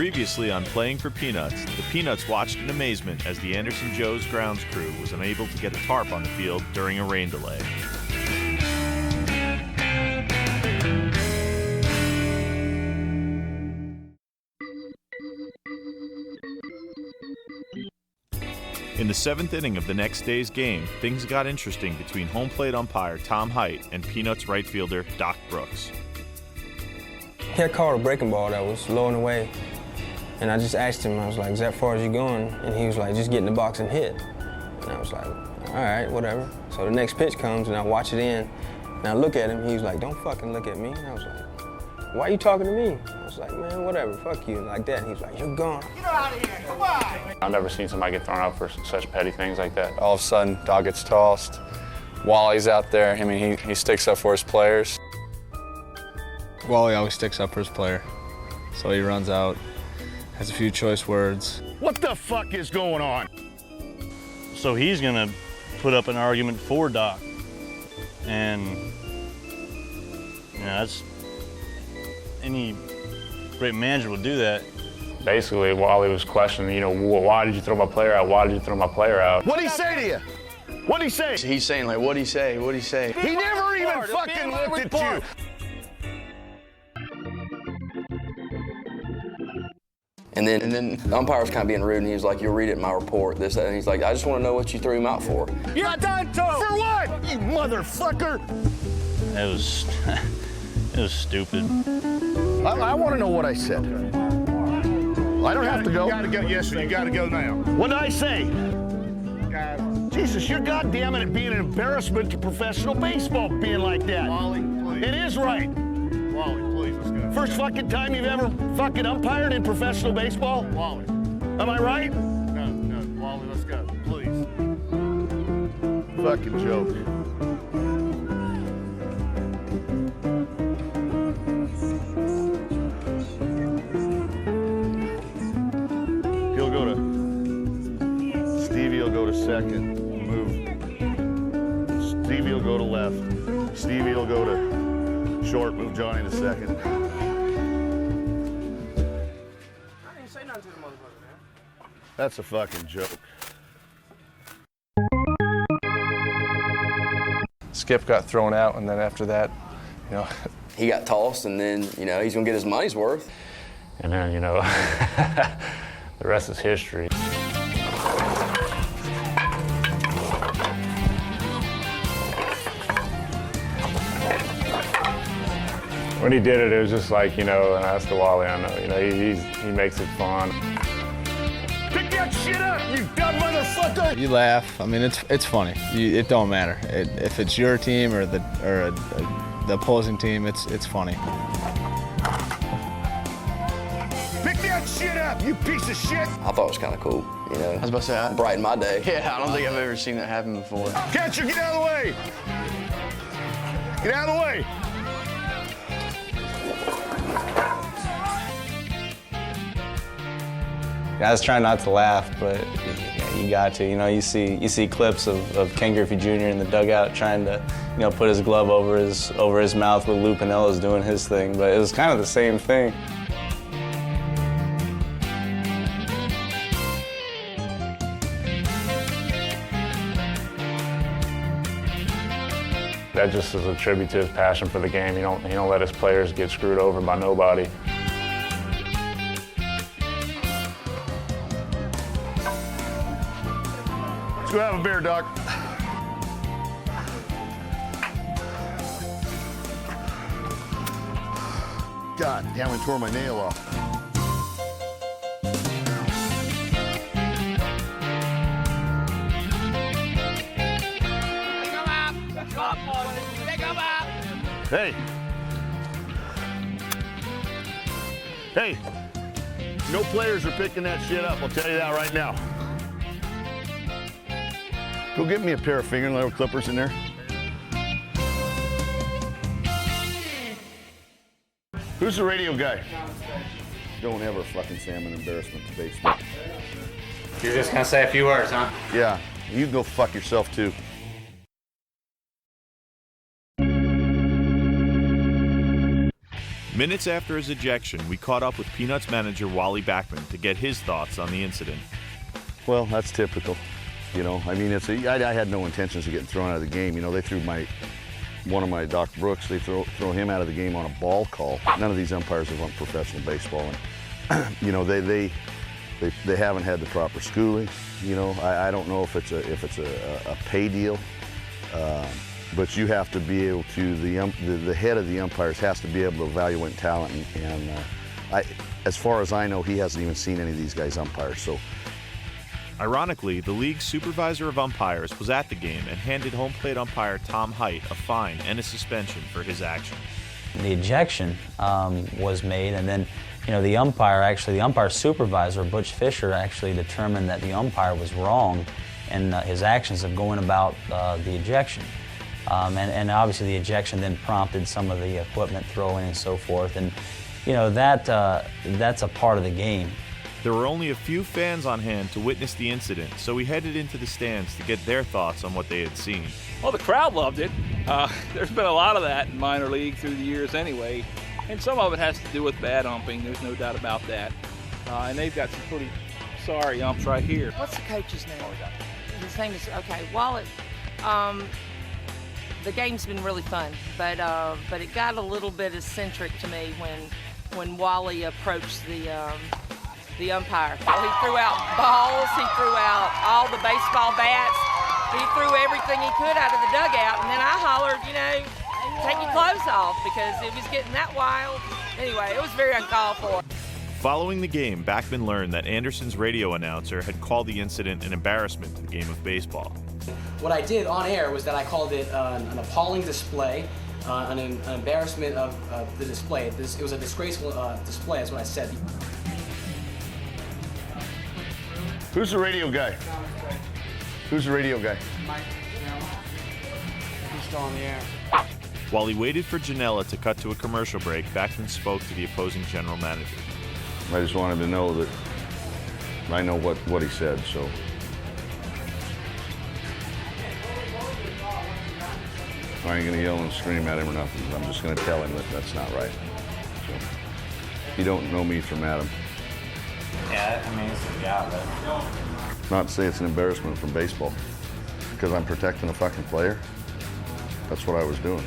Previously on Playing for Peanuts, the Peanuts watched in amazement as the Anderson Joe's grounds crew was unable to get a tarp on the field during a rain delay. In the 7th inning of the next day's game, things got interesting between home plate umpire Tom Height and Peanuts right fielder Doc Brooks. He had called a breaking ball that was low and away, and I just asked him, I was like, is that far as you going? And he was like, just get in the box and hit. And I was like, all right, whatever. So the next pitch comes, and I watch it in, and I look at him, he was like, don't fucking look at me. And I was like, why are you talking to me? I was like, man, whatever, fuck you, like that. And he was like, you're gone. Get out of here, come on! I've never seen somebody get thrown out for such petty things like that. All of a sudden, dog gets tossed. Wally's out there. I mean, he sticks up for his players. Wally always sticks up for his player. So he runs out, has a few choice words. What the fuck is going on? So he's gonna put up an argument for Doc. And that's, any great manager would do that. Basically, Wally was questioning, why did you throw my player out? Why did you throw my player out? What'd he say to you? What'd he say? He's saying, like, what'd he say? What'd he say? He never even fucking looked at you. And then the umpire was kind of being rude, and he was like, you'll read it in my report, this, that. And he's like, I just want to know what you threw him out for. You're not done, Toe! For what? You motherfucker! It was, it was stupid. I want to know what I said. I don't have to go. You gotta go, yes, sir, you gotta go now. What did I say? Jesus, you're goddamn it being an embarrassment to professional baseball being like that. Wally, please. It is right. Wally, please, let's go. First fucking time you've ever fucking umpired in professional baseball? Wally. Am I right? No, Wally, let's go, please. Fucking joke. He'll go to... Stevie will go to second. Move. Stevie will go to left. Stevie will go to short. Move Johnny to second. I didn't say nothing to the motherfucker, man. That's a fucking joke. Skip got thrown out, and then after that, He got tossed, and then, he's going to get his money's worth. And then, the rest is history. When he did it, it was just like, and that's the Wally I know. He makes it fun. Pick that shit up, you dumb motherfucker! You laugh. I mean, it's funny. It don't matter. If it's your team or the opposing team, it's funny. Pick that shit up, you piece of shit! I thought it was kind of cool, I was about to say, brightened my day. yeah, I don't think I've ever seen that happen before. Catcher, get out of the way! Get out of the way! I was trying not to laugh, but you got to. You see clips of Ken Griffey Jr. in the dugout trying to, put his glove over his mouth with Lou Pinilla's doing his thing, but it was kind of the same thing. That just is a tribute to his passion for the game. He don't let his players get screwed over by nobody. Let's go have a beer, Doc. God damn, I tore my nail off. Hey. Hey. No players are picking that shit up, I'll tell you that right now. Go get me a pair of fingernail clippers in there. Who's the radio guy? Don't ever fucking say I'm an embarrassment to baseball. You're just gonna say a few words, huh? Yeah, you go fuck yourself too. Minutes after his ejection, we caught up with Peanuts manager Wally Backman to get his thoughts on the incident. Well, that's typical. You know, I mean, I had no intentions of getting thrown out of the game. You know, they threw one of my Doc Brooks, they throw him out of the game on a ball call. None of these umpires have run professional baseball, and you know, they haven't had the proper schooling. You know, I don't know if it's a pay deal, but you have to be able to, the head of the umpires has to be able to evaluate talent, and as far as I know, he hasn't even seen any of these guys umpire. So. Ironically, the league's supervisor of umpires was at the game and handed home plate umpire Tom Height a fine and a suspension for his action. The ejection was made, and then, you know, the umpire supervisor, Butch Fisher, actually determined that the umpire was wrong in his actions of going about the ejection. And obviously the ejection then prompted some of the equipment throwing and so forth, and you know, that's a part of the game. There were only a few fans on hand to witness the incident, so we headed into the stands to get their thoughts on what they had seen. Well, the crowd loved it. There's been a lot of that in minor league through the years anyway, and some of it has to do with bad umping, there's no doubt about that. And they've got some pretty sorry umps right here. What's the coach's name? His name is, okay, Wally. The game's been really fun, but it got a little bit eccentric to me when Wally approached the umpire. Well, he threw out balls, he threw out all the baseball bats, he threw everything he could out of the dugout, and then I hollered, you know, take your clothes off, because it was getting that wild. Anyway, it was very uncalled for. Following the game, Backman learned that Anderson's radio announcer had called the incident an embarrassment to the game of baseball. What I did on air was that I called it an appalling display, an embarrassment of the display. It was a disgraceful display, that's what I said. Who's the radio guy? Who's the radio guy? Mike, he's still on the air. While he waited for Janela to cut to a commercial break, Backman spoke to the opposing general manager. I just wanted to know that I know what he said, so. I ain't gonna yell and scream at him or nothing. I'm just gonna tell him that that's not right. So, you don't know me from Adam. Yeah, I mean, it's a job, but... Not to say it's an embarrassment from baseball, because I'm protecting a fucking player. That's what I was doing.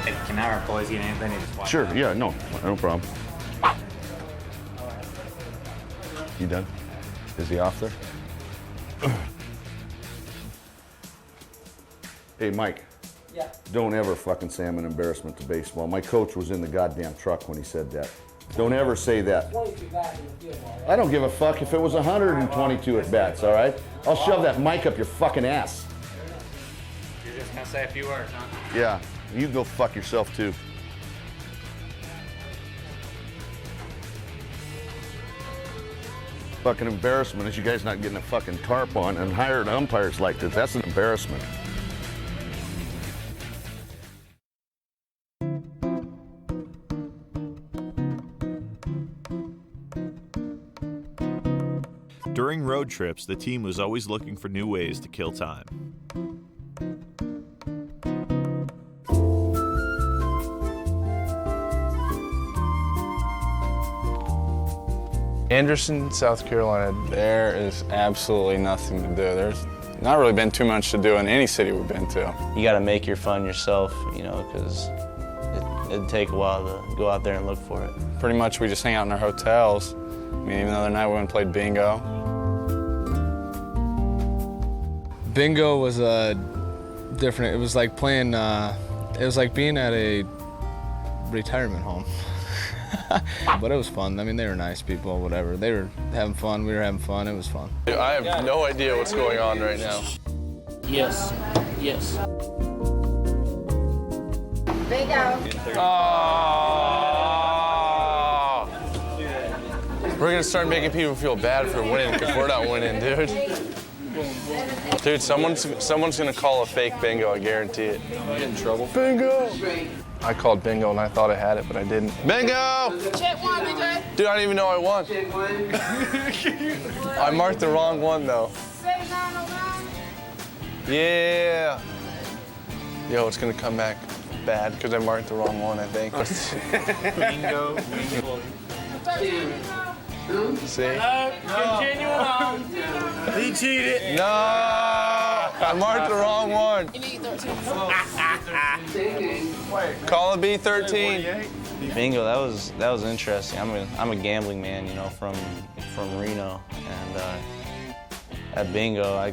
Hey, can our employees get anything? Sure, yeah, no problem. You done? Is he off there? Hey, Mike. Yeah. Don't ever fucking say I'm an embarrassment to baseball. My coach was in the goddamn truck when he said that. Don't ever say that. I don't give a fuck if it was 122 at bats, all right? I'll shove that mic up your fucking ass. You're just gonna say a few words, huh? Yeah, you go fuck yourself too. Fucking embarrassment is you guys not getting a fucking tarp on and hired umpires like this. That's an embarrassment. During road trips, the team was always looking for new ways to kill time. Anderson, South Carolina, there is absolutely nothing to do. There's not really been too much to do in any city we've been to. You got to make your fun yourself, you know, because it'd take a while to go out there and look for it. Pretty much we just hang out in our hotels. I mean, even the other night we went and played bingo. Bingo was different. It was like playing, it was like being at a retirement home. But it was fun. I mean, they were nice people, whatever. They were having fun, we were having fun, it was fun. I have no idea what's going on right now. Yes, yes. Bingo. Oh! We're gonna start making people feel bad for winning because we're not winning, dude. Dude, someone's gonna call a fake bingo, I guarantee it. I'm getting in trouble. Bingo! I called bingo and I thought I had it, but I didn't. Bingo! Check one, BJ. Dude, I didn't even know I won. I marked the wrong one, though. 7909. Yeah. Yo, it's gonna come back. bad because I marked the wrong one, I think. Bingo. See? Continue on. He cheated. No! I marked the wrong one. Call it B13. Bingo, that was interesting. I'm a gambling man, you know, from Reno, and at bingo,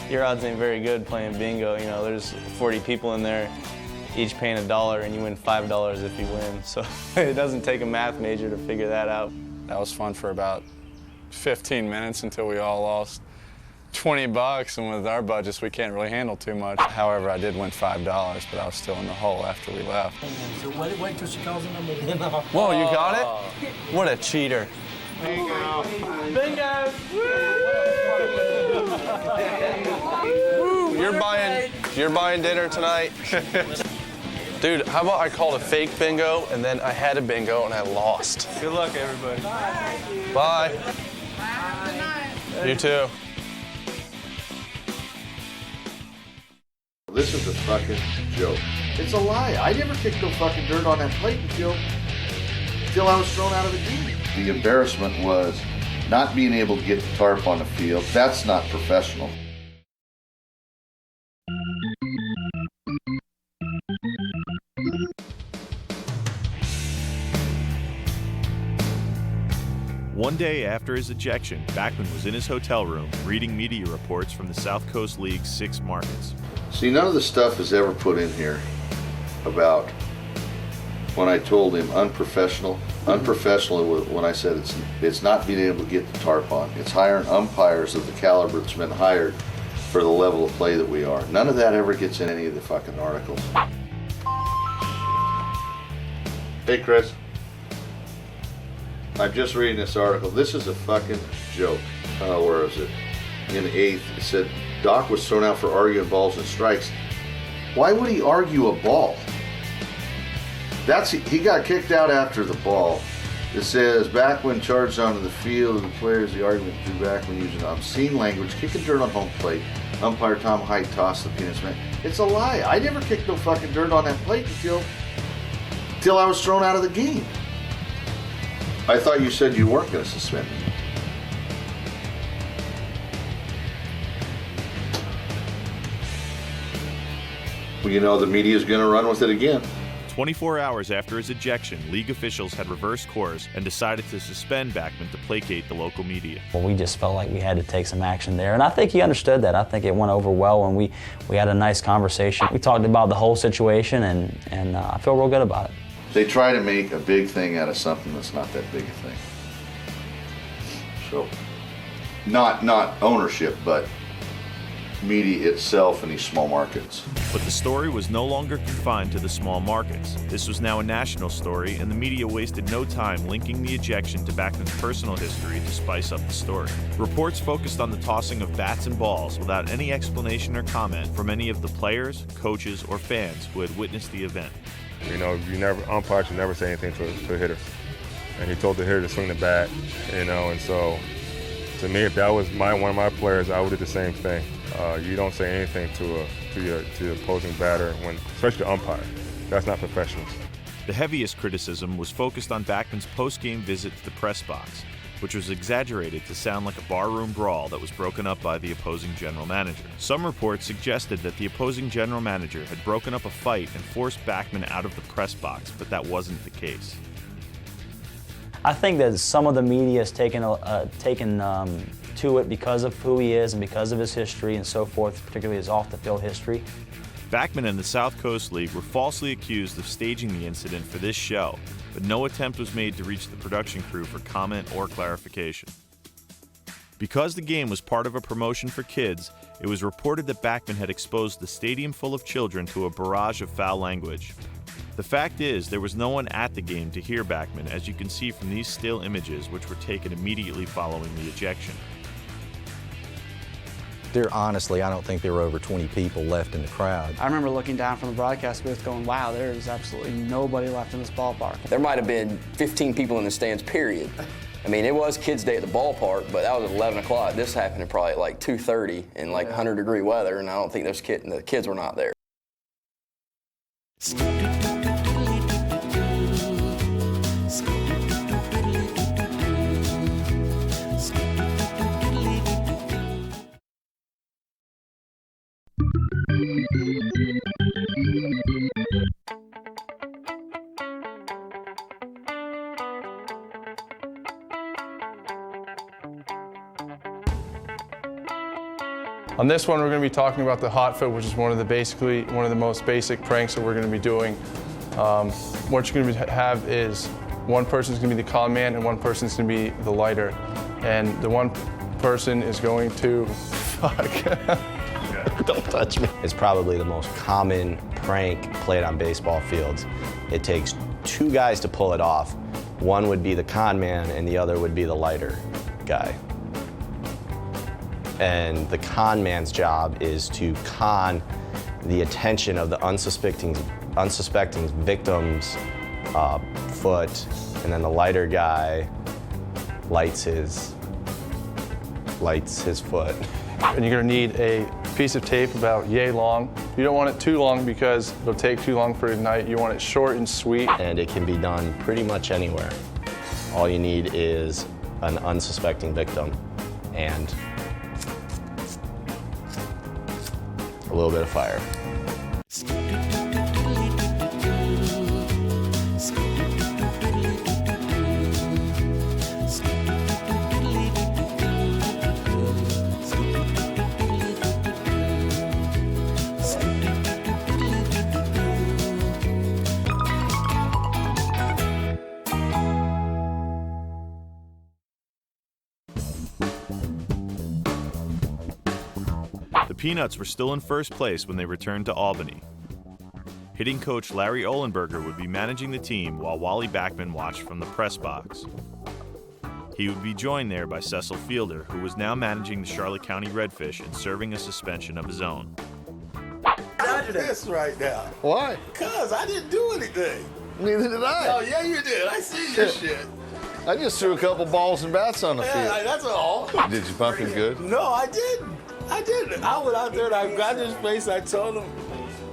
your odds ain't very good playing bingo. You know, there's 40 people in there, each paying $1, and you win $5 if you win. So it doesn't take a math major to figure that out. That was fun for about 15 minutes until we all lost $20, and with our budgets, we can't really handle too much. However, I did win $5, but I was still in the hole after we left. So wait till she calls the number. Whoa, you got it? What a cheater. Bingo. Bingo. Woo. You're buying dinner tonight. Dude, how about I called a fake bingo and then I had a bingo and I lost. Good luck, everybody. Bye. You too. This is a fucking joke. It's a lie. I never kicked no fucking dirt on that plate until I was thrown out of the game. The embarrassment was not being able to get the tarp on the field. That's not professional. One day after his ejection, Backman was in his hotel room reading media reports from the South Coast League's 6 markets. See, none of the stuff is ever put in here about when I told him unprofessional. Unprofessional when I said it's not being able to get the tarp on. It's hiring umpires of the caliber that's been hired for the level of play that we are. None of that ever gets in any of the fucking articles. Hey, Chris. I'm just reading this article. This is a fucking joke. Where is it? In 8th, it said Doc was thrown out for arguing balls and strikes. Why would he argue a ball? He got kicked out after the ball. It says Backman charged onto the field of the players. The argument drew Backman using obscene language, kicking dirt on home plate. Umpire Tom Hite tossed the penis man. It's a lie. I never kicked no fucking dirt on that plate until I was thrown out of the game. I thought you said you weren't going to suspend me. Well, you know the media's going to run with it again. 24 hours after his ejection, league officials had reversed course and decided to suspend Backman to placate the local media. Well, we just felt like we had to take some action there, and I think he understood that. I think it went over well, and we had a nice conversation. We talked about the whole situation, and I feel real good about it. They try to make a big thing out of something that's not that big a thing. So, not ownership, but media itself in these small markets. But the story was no longer confined to the small markets. This was now a national story, and the media wasted no time linking the ejection to Backman's personal history to spice up the story. Reports focused on the tossing of bats and balls without any explanation or comment from any of the players, coaches, or fans who had witnessed the event. You know, umpires should never say anything to a hitter. And he told the hitter to swing the bat, you know, and so to me, if that was one of my players, I would do the same thing. You don't say anything to the opposing batter, especially the umpire. That's not professional. The heaviest criticism was focused on Backman's post-game visit to the press box, which was exaggerated to sound like a barroom brawl that was broken up by the opposing general manager. Some reports suggested that the opposing general manager had broken up a fight and forced Backman out of the press box, but that wasn't the case. I think that some of the media has taken to it because of who he is and because of his history and so forth, particularly his off-the-field history. Backman and the South Coast League were falsely accused of staging the incident for this show, but no attempt was made to reach the production crew for comment or clarification. Because the game was part of a promotion for kids, it was reported that Backman had exposed the stadium full of children to a barrage of foul language. The fact is, there was no one at the game to hear Backman, as you can see from these still images which were taken immediately following the ejection. Honestly, I don't think there were over 20 people left in the crowd. I remember looking down from the broadcast booth going, wow, there is absolutely nobody left in this ballpark. There might have been 15 people in the stands, period. I mean, it was Kids' Day at the ballpark, but that was at 11 o'clock. This happened at probably like 2:30 in like 100-degree weather, and I don't think the kids were not there. On this one, we're going to be talking about the hot foot, which is one of the most basic pranks that we're going to be doing. What you're going to have is one person's going to be the con man and one person's going to be the lighter. And the one person is going to, Don't touch me. It's probably the most common prank played on baseball fields. It takes two guys to pull it off. One would be the con man and the other would be the lighter guy. And the con man's job is to con the attention of the unsuspecting victim's foot, and then the lighter guy lights his foot. And you're going to need a piece of tape about yay long. You don't want it too long because it'll take too long for it to ignite. You want it short and sweet. And it can be done pretty much anywhere. All you need is an unsuspecting victim and a little bit of fire. The Peanuts were still in first place when they returned to Albany. Hitting coach Larry Ohlenberger would be managing the team while Wally Backman watched from the press box. He would be joined there by Cecil Fielder, who was now managing the Charlotte County Redfish and serving a suspension of his own. I'm pissed right now. Why? Because I didn't do anything. Neither did I. Oh, yeah, you did. I see your shit. I just threw a couple balls and bats on the field. Yeah, that's all. Did you bump him good? No, I didn't. I didn't. I went out there and I got his face. I told him,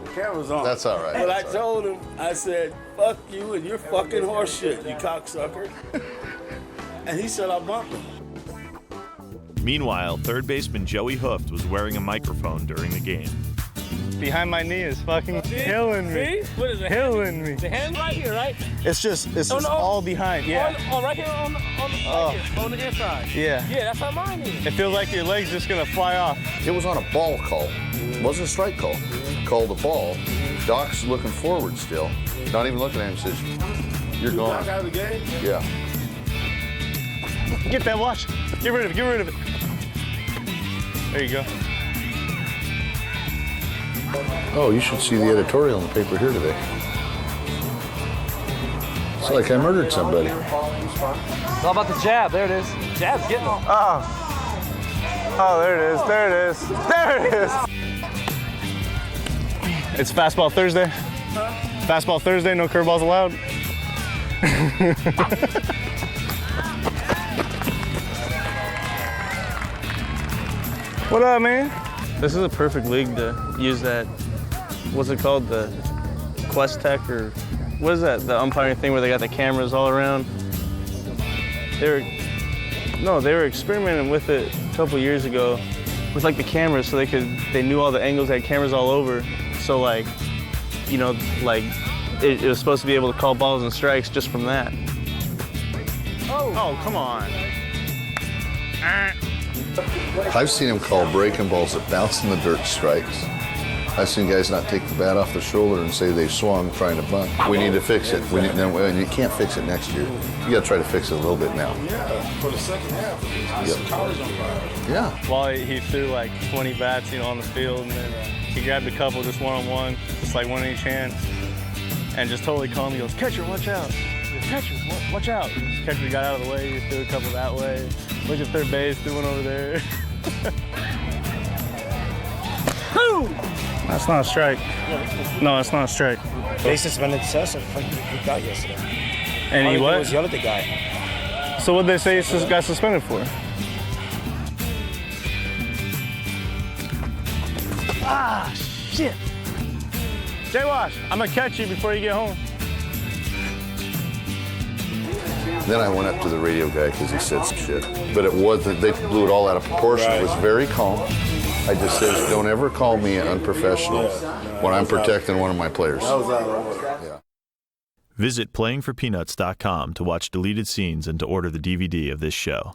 the camera's on. That's all right. But I told him, I said, fuck you and your fucking horse shit, you cocksucker. And he said, I bumped him. Meanwhile, third baseman Joey Hooft was wearing a microphone during the game. Behind my knee is fucking killing me. See? What is it? Killing me. The hand right here, right? It's just all behind, yeah. Right here on the inside. Yeah. Yeah, that's how mine is. It feels like your leg's just gonna fly off. It was on a ball call. It wasn't a strike call. Called a ball. Doc's looking forward still. Not even looking at him, says, you're gone. Doc out of the game? Yeah. Get that watch. Get rid of it, get rid of it. There you go. Oh, you should see the editorial in the paper here today. It's like I murdered somebody. It's all about the jab. There it is. Jab's getting them. Oh, there it is, there it is, there it is. It's Fastball Thursday. Fastball Thursday, no curveballs allowed. What up, man? This is a perfect league to use that, what's it called, the Quest Tech, or what is that, the umpiring thing where they got the cameras all around? They were experimenting with it a couple years ago with like the cameras, so they knew all the angles, they had cameras all over. So like, you know, like it was supposed to be able to call balls and strikes just from that. Oh, come on. I've seen him call breaking balls that bounce in the dirt strikes. I've seen guys not take the bat off the shoulder and say they swung trying to bunt. We need to fix it. You can't fix it next year. You got to try to fix it a little bit now. Yeah, for the second half. Yep. College on fire. Yeah. Well, he threw like 20 bats, on the field, and then he grabbed a couple just one-on-one, just like one in each hand, and just totally calm. He goes, "Catcher, watch out! Catcher, watch out!" The catcher got out of the way. He threw a couple that way. Looked at third base, threw one over there. That's not a strike. No, that's not a strike. They suspended Cecil for he got yesterday. And he what? Was yelled at the guy. So what did they say he got suspended for? Ah, shit. J-Wash, I'm going to catch you before you get home. Then I went up to the radio guy because he said some shit. But it wasn't, they blew it all out of proportion. It was very calm. I just said, don't ever call me unprofessional when I'm protecting one of my players. Yeah. Visit playingforpeanuts.com to watch deleted scenes and to order the DVD of this show.